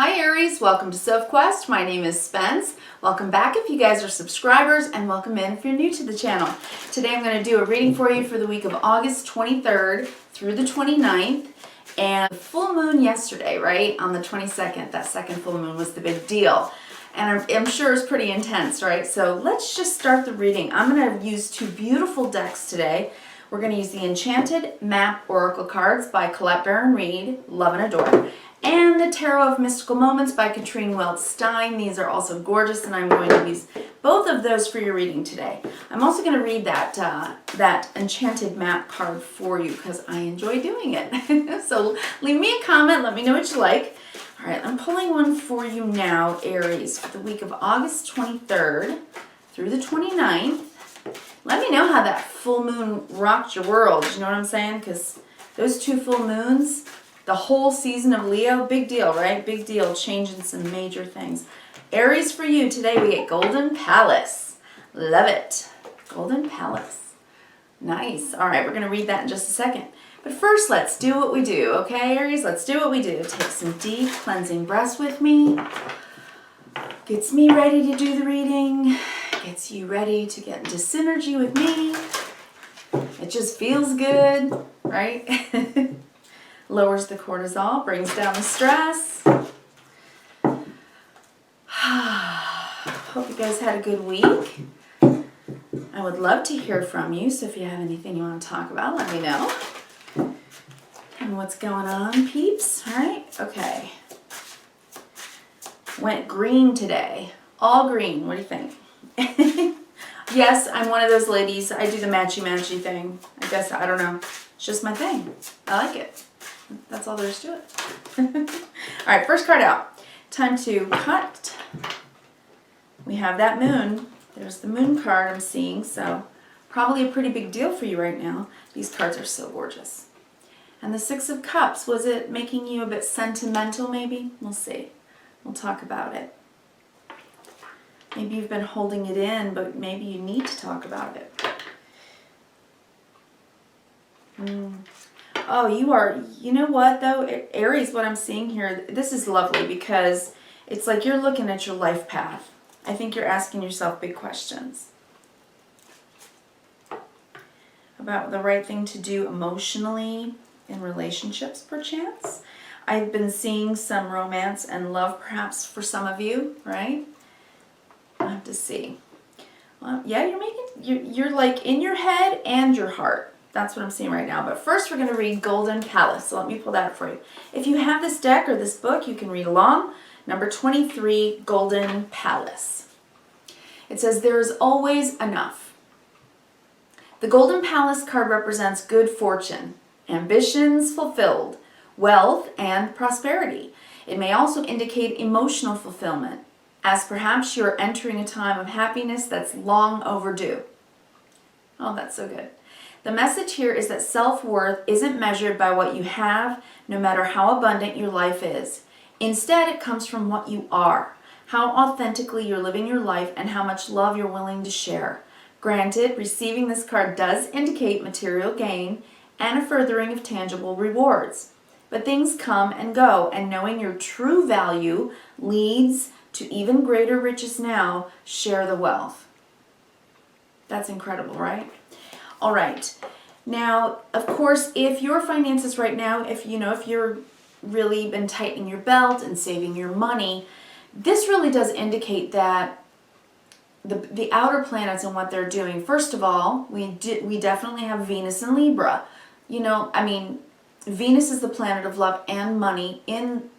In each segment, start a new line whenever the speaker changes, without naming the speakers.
Hi Aries, welcome to Sophquest. My name is Spence. Welcome back if you guys are subscribers, and welcome in if you're new to the channel. Today I'm going to do a reading for you for the week of August 23rd through the 29th. And the full moon yesterday, right, on the 22nd, that second full moon was the big deal. And I'm sure it's pretty intense, right? So let's just start the reading. I'm going to use two beautiful decks today. We're going to use the Enchanted Map Oracle cards by Colette Baron Reed, Love and Adore, and the Tarot of Mystical Moments by Katrine Welch-Stein. These are also gorgeous, and I'm going to use both of those for your reading today. I'm also going to read that Enchanted Map card for you because I enjoy doing it. So leave me a comment. Let me know what you like. All right, I'm pulling one for you now, Aries, for the week of August 23rd through the 29th. Let me know how that full moon rocked your world. You know what I'm saying? Because those two full moons, the whole season of Leo, big deal, right? Big deal, changing some major things. Aries, for you today, we get Golden Palace. Love it. Golden Palace. Nice. All right, we're going to read that in just a second. But first, let's do what we do, okay, Aries? Let's do what we do. Take some deep cleansing breaths with me. Gets me ready to do the reading. Gets you ready to get into synergy with me. It just feels good, right? Lowers the cortisol, brings down the stress. Hope you guys had a good week. I would love to hear from you, so if you have anything you want to talk about, let me know. And what's going on, peeps? All right, okay. Went green today. All green. What do you think? Yes, I'm one of those ladies. I do the matchy-matchy thing. I guess, I don't know. It's just my thing. I like it. That's all there is to it. All right, first card out. Time to cut. We have that moon. There's the moon card I'm seeing, so probably a pretty big deal for you right now. These cards are so gorgeous. And the Six of Cups, was it making you a bit sentimental maybe? We'll see. We'll talk about it. Maybe you've been holding it in, but maybe you need to talk about it. Oh, you are, you know what though, Aries, what I'm seeing here, this is lovely because it's like you're looking at your life path. I think you're asking yourself big questions about the right thing to do emotionally in relationships, perchance. I've been seeing some romance and love perhaps for some of you, right? I'll have to see. Well, yeah, you're like in your head and your heart. That's what I'm seeing right now. But first we're going to read Golden Palace. So let me pull that up for you. If you have this deck or this book, you can read along. Number 23, Golden Palace. It says, there is always enough. The Golden Palace card represents good fortune, ambitions fulfilled, wealth, and prosperity. It may also indicate emotional fulfillment, as perhaps you're entering a time of happiness that's long overdue. Oh, that's so good. The message here is that self-worth isn't measured by what you have, no matter how abundant your life is. Instead, it comes from what you are, how authentically you're living your life, and how much love you're willing to share. Granted, receiving this card does indicate material gain and a furthering of tangible rewards. But things come and go, and knowing your true value leads to even greater riches now. Share the wealth. That's incredible, right? All right. Now, of course, if your finances right now, if you're really been tightening your belt and saving your money, this really does indicate that the outer planets and what they're doing. First of all, we definitely have Venus in Libra. You know, I mean, Venus is the planet of love and money in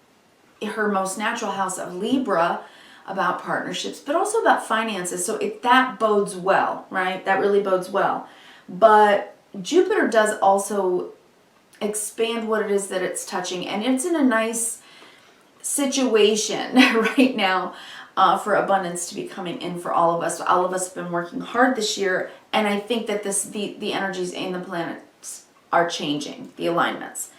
her most natural house of Libra, about partnerships, but also about finances. So that bodes well, right? That really bodes well. But Jupiter does also expand what it is that it's touching, and it's in a nice situation right now for abundance to be coming in for all of us. All of us have been working hard this year, and I think that the energies in the planets are changing, the alignments.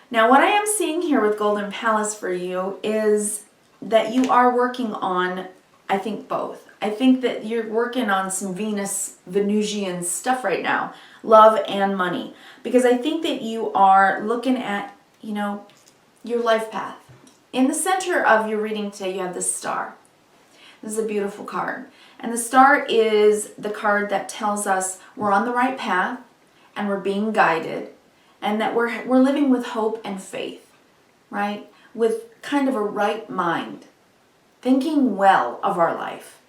Now, what I am seeing here with Golden Palace for you is that you are working on, I think, both. I think that you're working on some Venusian stuff right now, love and money, because I think that you are looking at, your life path In the center of your reading today, you have the star. This is a beautiful card. And the star is the card that tells us we're on the right path and we're being guided and that we're living with hope and faith, right? With kind of a right mind, thinking well of our life.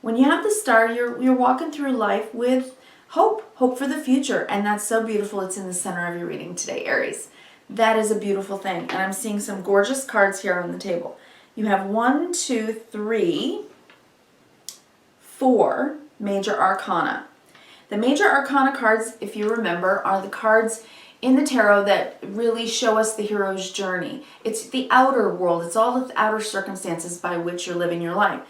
When you have the star, you're walking through life with hope for the future. And that's so beautiful. It's in the center of your reading today, Aries. That is a beautiful thing. And I'm seeing some gorgeous cards here on the table. You have 1, 2, 3, 4 major arcana. The major arcana cards, if you remember, are the cards in the tarot that really show us the hero's journey. It's the outer world. It's all the outer circumstances by which you're living your life.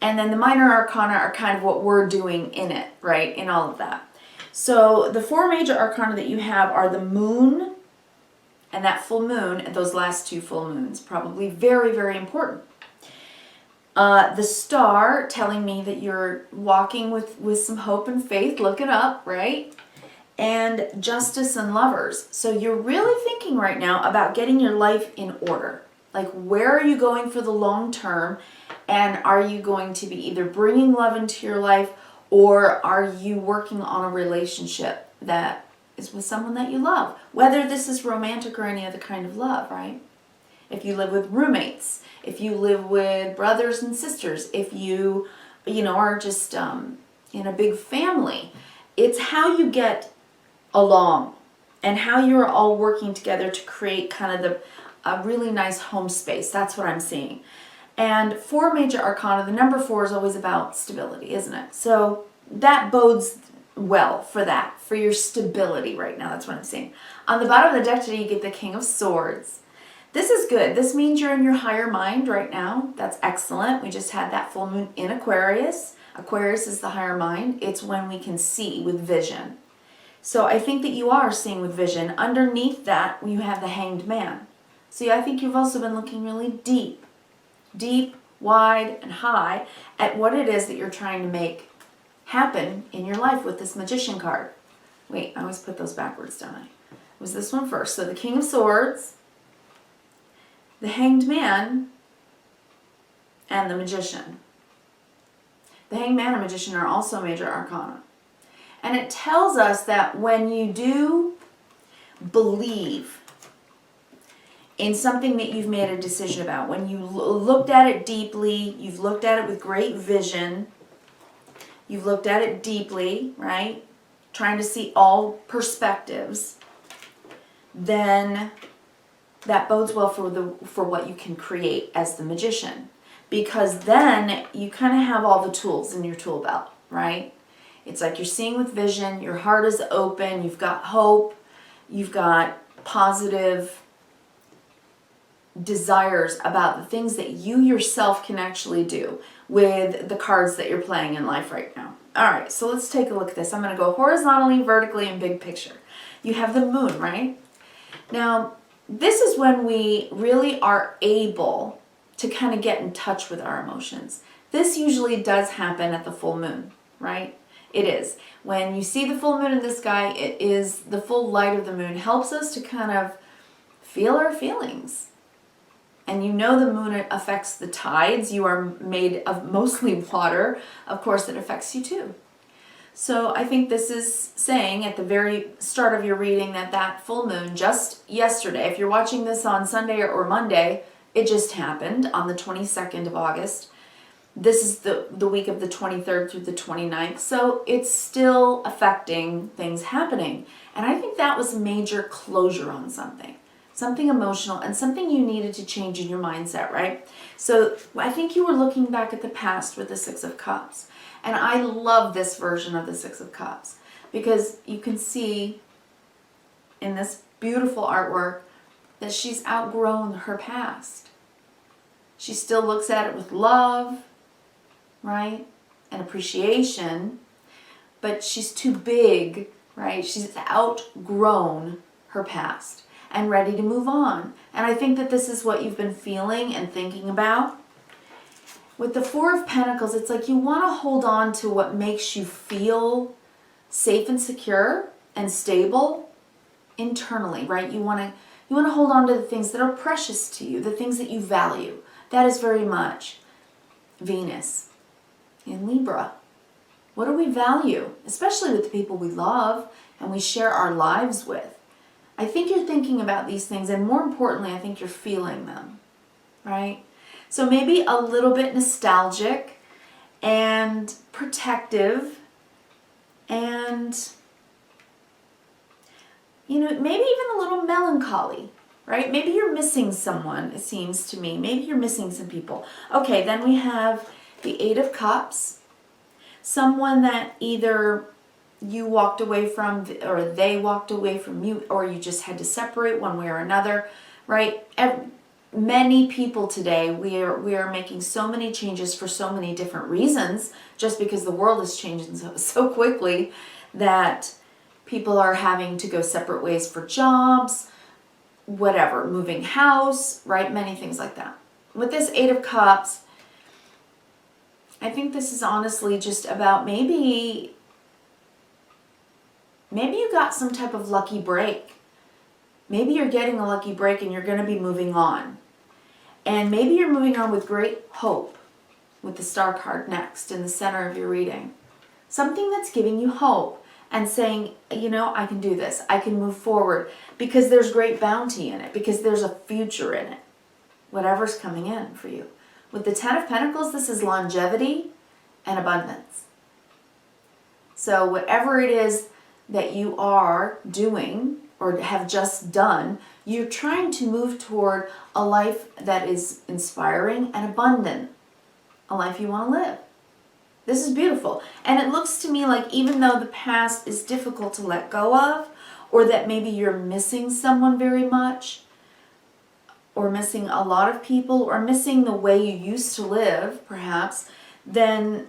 And then the minor arcana are kind of what we're doing in it, right? In all of that. So the 4 major arcana that you have are the moon and that full moon and those last 2 full moons. Probably very, very important. The star telling me that you're walking with some hope and faith. Look it up, right? And justice and lovers. So you're really thinking right now about getting your life in order. Like, where are you going for the long term? And are you going to be either bringing love into your life, or are you working on a relationship that is with someone that you love? Whether this is romantic or any other kind of love, right? If you live with roommates, if you live with brothers and sisters, if you are just in a big family, it's how you get along and how you're all working together to create kind of a really nice home space. That's what I'm seeing. And 4 major arcana, the number 4 is always about stability, isn't it? So that bodes well for that, for your stability right now. That's what I'm seeing. On the bottom of the deck today, you get the King of Swords. This is good. This means you're in your higher mind right now. That's excellent. We just had that full moon in Aquarius. Aquarius is the higher mind. It's when we can see with vision. So I think that you are seeing with vision. Underneath that, you have the Hanged Man. See, I think you've also been looking really deep, wide, and high at what it is that you're trying to make happen in your life with this Magician card. Wait, I always put those backwards, don't I? It was this one first. So the King of Swords, the Hanged Man, and the Magician. The Hanged Man and Magician are also major arcana. And it tells us that when you do believe in something that you've made a decision about, when you looked at it deeply, you've looked at it with great vision, you've looked at it deeply, right? Trying to see all perspectives, then that bodes well for what you can create as the Magician. Because then you kind of have all the tools in your tool belt, right? It's like you're seeing with vision, your heart is open, you've got hope, you've got positive desires about the things that you yourself can actually do with the cards that you're playing in life right now. All right, so let's take a look at this. I'm going to go horizontally, vertically, and big picture. You have the moon, right? Now, this is when we really are able to kind of get in touch with our emotions. This usually does happen at the full moon, right? It is. When you see the full moon in the sky, it is the full light of the moon helps us to kind of feel our feelings. And you know the moon affects the tides. You are made of mostly water. Of course, it affects you too. So I think this is saying at the very start of your reading that full moon just yesterday, if you're watching this on Sunday or Monday, it just happened on the 22nd of August. This is the week of the 23rd through the 29th. So it's still affecting things happening. And I think that was major closure on something. Something emotional and something you needed to change in your mindset, right? So I think you were looking back at the past with the 6 of Cups. And I love this version of the 6 of Cups because you can see in this beautiful artwork that she's outgrown her past. She still looks at it with love, right? And appreciation, but she's too big, right? She's outgrown her past and ready to move on. And I think that this is what you've been feeling and thinking about. With the 4 of Pentacles, it's like you want to hold on to what makes you feel safe and secure and stable internally, right? You want You want to hold on to the things that are precious to you, the things that you value. That is very much Venus in Libra. What do we value? Especially with the people we love and we share our lives with. I think you're thinking about these things, and more importantly, I think you're feeling them, right? So maybe a little bit nostalgic and protective and, you know, maybe even a little melancholy, right? Maybe you're missing someone, it seems to me. Maybe you're missing some people. Okay, then we have the Eight of Cups. Someone that either you walked away from or they walked away from you, or you just had to separate one way or another, right? Many people today, we are making so many changes for so many different reasons, just because the world is changing so quickly that people are having to go separate ways for jobs, whatever, moving house, right? Many things like that. With this Eight of Cups, I think this is honestly just about maybe you got some type of lucky break. Maybe you're getting a lucky break and you're going to be moving on. And maybe you're moving on with great hope with the Star card next in the center of your reading. Something that's giving you hope and saying, you know, I can do this. I can move forward because there's great bounty in it, because there's a future in it, whatever's coming in for you. With the Ten of Pentacles, this is longevity and abundance. So whatever it is that you are doing or have just done, you're trying to move toward a life that is inspiring and abundant, a life you want to live. This is beautiful. And it looks to me like even though the past is difficult to let go of, or that maybe you're missing someone very much, or missing a lot of people, or missing the way you used to live, perhaps, then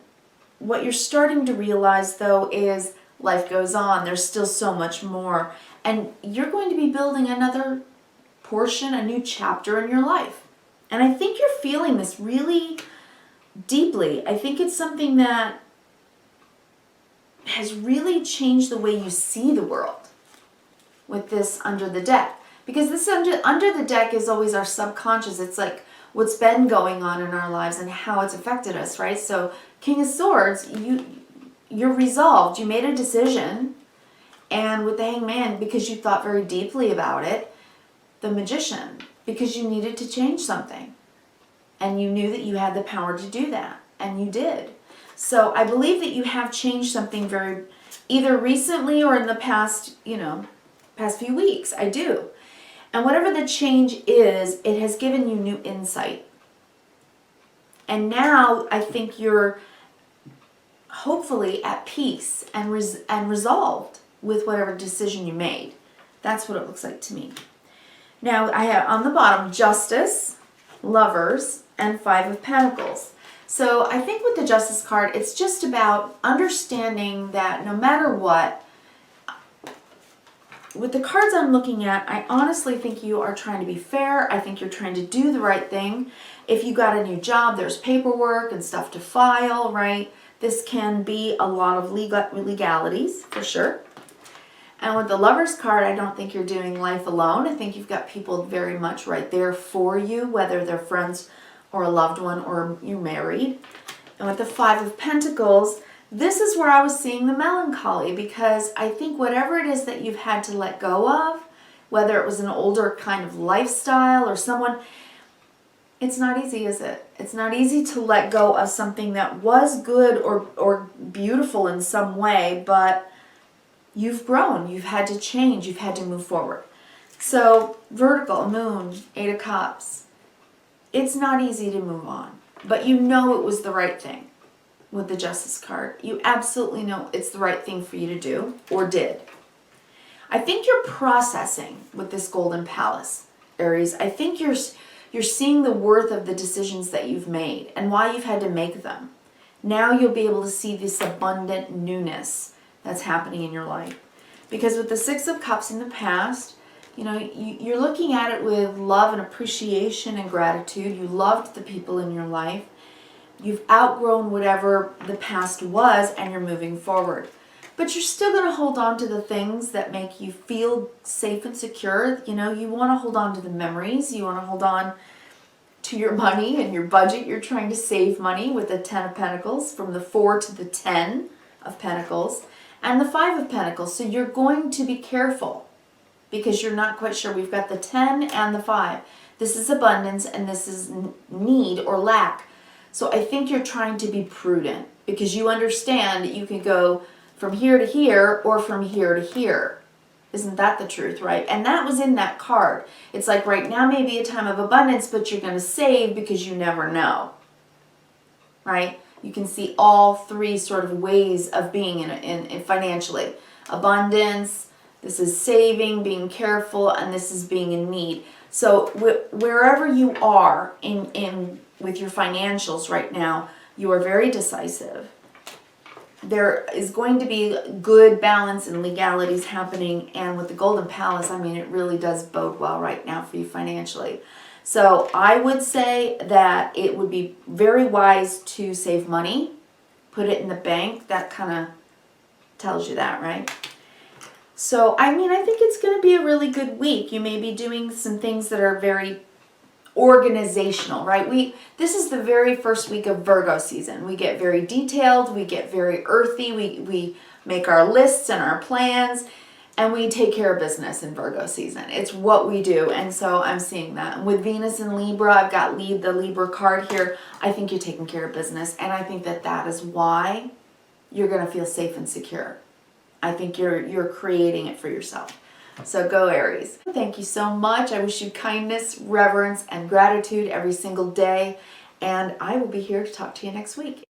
what you're starting to realize, though, is life goes on. There's still so much more. And you're going to be building another portion, a new chapter in your life. And I think you're feeling this really deeply. I think it's something that has really changed the way you see the world with this under the deck. Because this under the deck is always our subconscious. It's like what's been going on in our lives and how it's affected us, right? So King of Swords, you're resolved. You made a decision. And with the Hangman, because you thought very deeply about it. The Magician, because you needed to change something. And you knew that you had the power to do that. And you did. So I believe that you have changed something very, either recently or in the past, past few weeks. I do. And whatever the change is, it has given you new insight. And now I think you're hopefully at peace and resolved with whatever decision you made. That's what it looks like to me. Now I have on the bottom Justice, Lovers, and Five of Pentacles. So I think with the Justice card, it's just about understanding that no matter what, with the cards I'm looking at, I honestly think you are trying to be fair. I think you're trying to do the right thing. If you got a new job, there's paperwork and stuff to file, right? This can be a lot of legalities, for sure. And with the Lovers card, I don't think you're doing life alone. I think you've got people very much right there for you, whether they're friends or a loved one or you're married. And with the Five of Pentacles, this is where I was seeing the melancholy, because I think whatever it is that you've had to let go of, whether it was an older kind of lifestyle or someone, it's not easy, is it? It's not easy to let go of something that was good or beautiful in some way, but you've grown, you've had to change, you've had to move forward. So, vertical, Moon, Eight of Cups. It's not easy to move on, but you know it was the right thing. With the Justice card, you absolutely know it's the right thing for you to do, or did. I think you're processing with this Golden Palace, Aries. I think you're seeing the worth of the decisions that you've made and why you've had to make them. Now you'll be able to see this abundant newness that's happening in your life. Because with the Six of Cups in the past, you're looking at it with love and appreciation and gratitude. You loved the people in your life. You've outgrown whatever the past was and you're moving forward. but you're still going to hold on to the things that make you feel safe and secure. You know, you want to hold on to the memories. You want to hold on to your money and your budget. You're trying to save money with the 10 of Pentacles, from the 4 to the 10 of Pentacles, and the 5 of Pentacles. So you're going to be careful because you're not quite sure. We've got the 10 and the 5. This is abundance and this is need or lack. So I think you're trying to be prudent because you understand that you can go from here to here or from here to here. Isn't that the truth, right? And that was in that card. It's like right now may be a time of abundance, but you're going to save because you never know, right? You can see all three sort of ways of being in financially. Abundance, this is saving, being careful, and this is being in need. So wherever you are in with your financials right now, you are very decisive. There is going to be good balance and legalities happening, and with the Golden Palace, I mean, it really does bode well right now for you financially. So I would say that it would be very wise to save money, put it in the bank. That kind of tells you that, right? So, I mean, I think it's going to be a really good week. You may be doing some things that are very organizational, right? This is the very first week of Virgo season. We get very detailed, we get very earthy, we make our lists and our plans, and we take care of business in Virgo season. It's what we do, and so I'm seeing that. And with Venus in Libra, I've got the Libra card here. I think you're taking care of business, and I think that that is why you're going to feel safe and secure. I think you're creating it for yourself. So go Aries. Thank you so much. I wish you kindness, reverence, and gratitude every single day. And I will be here to talk to you next week.